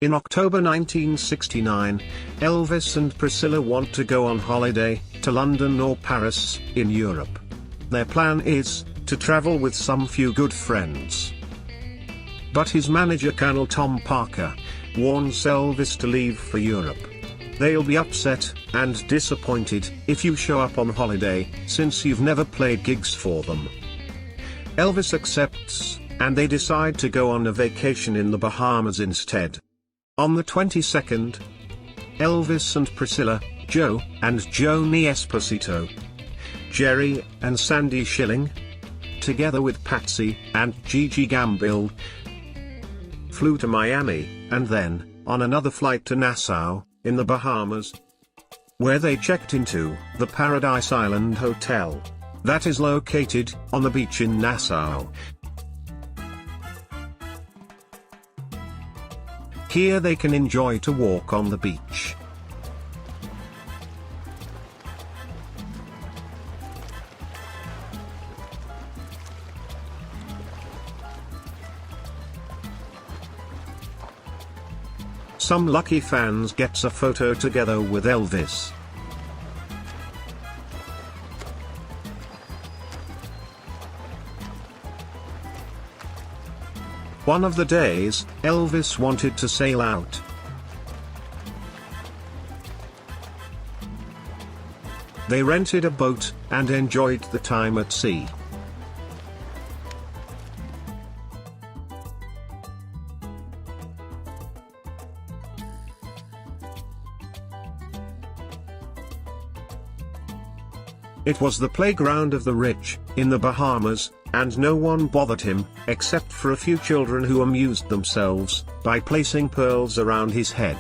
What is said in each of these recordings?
In October 1969, Elvis and Priscilla want to go on holiday to London or Paris in Europe. Their plan is to travel with some few good friends. But his manager Colonel Tom Parker warns Elvis to leave for Europe. They'll be upset and disappointed if you show up on holiday, since you've never played gigs for them. Elvis accepts, and they decide to go on a vacation in the Bahamas instead. On the 22nd, Elvis and Priscilla, Joe and Joni Esposito, Jerry and Sandy Schilling, together with Patsy and Gigi Gambill, flew to Miami, and then, on another flight to Nassau, in the Bahamas, where they checked into the Paradise Island Hotel. That is located on the beach in Nassau. Here they can enjoy to walk on the beach. Some lucky fans gets a photo together with Elvis. One of the days, Elvis wanted to sail out. They rented a boat, and enjoyed the time at sea. It was the playground of the rich, in the Bahamas, and no one bothered him, except for a few children who amused themselves by placing pearls around his head.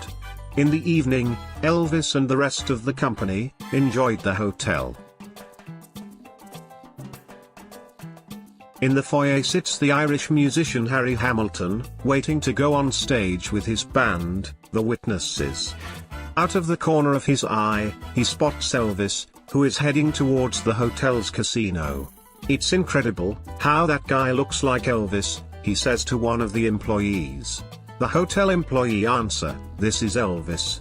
In the evening, Elvis and the rest of the company enjoyed the hotel. In the foyer sits the Irish musician Harry Hamilton, waiting to go on stage with his band, The Witnesses. Out of the corner of his eye, he spots Elvis, who is heading towards the hotel's casino. "It's incredible how that guy looks like Elvis," he says to one of the employees. The hotel employee answers, "This is Elvis."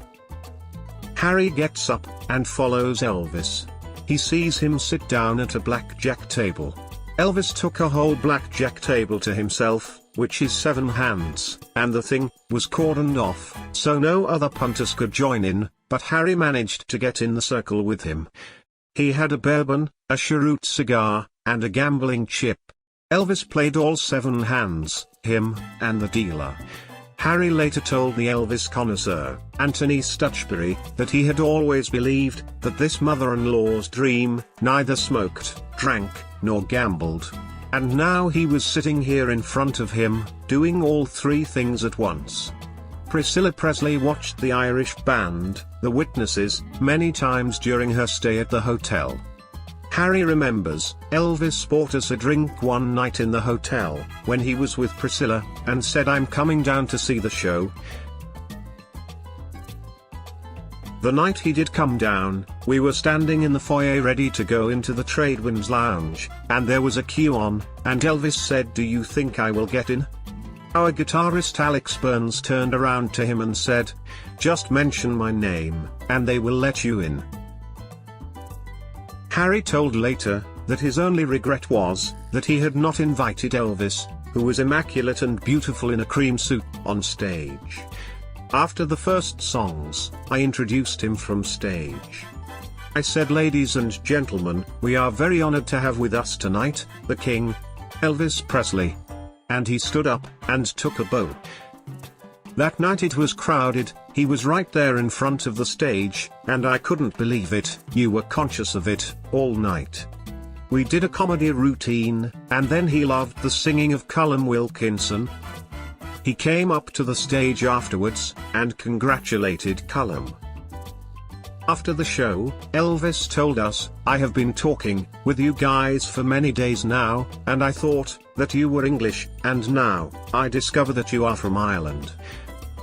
Harry gets up and follows Elvis. He sees him sit down at a blackjack table. Elvis took a whole blackjack table to himself, which is 7 hands, and the thing was cordoned off, so no other punters could join in, but Harry managed to get in the circle with him. He had a bourbon, a cheroot cigar, and a gambling chip. Elvis played all 7 hands, him, and the dealer. Harry later told the Elvis connoisseur, Anthony Stutchbury, that he had always believed that this mother-in-law's dream neither smoked, drank, nor gambled. And now he was sitting here in front of him, doing all 3 things at once. Priscilla Presley watched the Irish band, The Witnesses, many times during her stay at the hotel. Harry remembers, Elvis bought us a drink one night in the hotel, when he was with Priscilla, and said, "I'm coming down to see the show." The night he did come down, we were standing in the foyer ready to go into the Tradewinds Lounge, and there was a queue on, and Elvis said, "Do you think I will get in?" Our guitarist Alex Burns turned around to him and said, "Just mention my name, and they will let you in." Harry told later, that his only regret was, that he had not invited Elvis, who was immaculate and beautiful in a cream suit, on stage. After the first songs, I introduced him from stage. I said, "Ladies and gentlemen, we are very honored to have with us tonight, the King, Elvis Presley." And he stood up, and took a bow. That night it was crowded, he was right there in front of the stage, and I couldn't believe it. You were conscious of it, all night. We did a comedy routine, and then he loved the singing of Callum Wilkinson. He came up to the stage afterwards, and congratulated Callum. After the show, Elvis told us, "I have been talking with you guys for many days now, and I thought that you were English, and now I discover that you are from Ireland."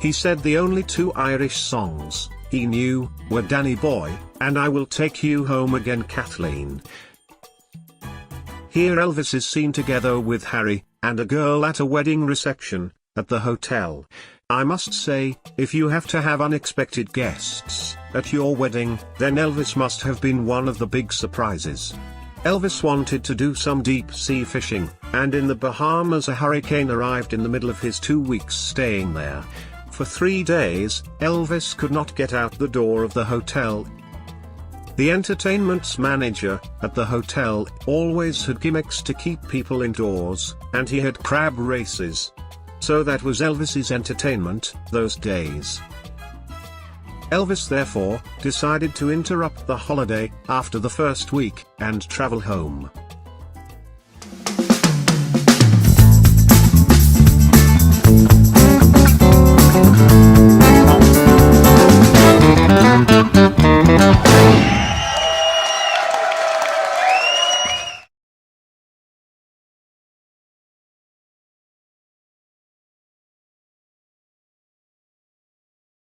He said the only 2 Irish songs he knew were "Danny Boy" and "I Will Take You Home Again, Kathleen." Here Elvis is seen together with Harry and a girl at a wedding reception at the hotel. I must say, if you have to have unexpected guests at your wedding, then Elvis must have been one of the big surprises. Elvis wanted to do some deep-sea fishing, and in the Bahamas a hurricane arrived in the middle of his 2 weeks staying there. For 3 days, Elvis could not get out the door of the hotel. The entertainment's manager at the hotel always had gimmicks to keep people indoors, and he had crab races. So that was Elvis's entertainment those days. Elvis therefore decided to interrupt the holiday after the first week and travel home.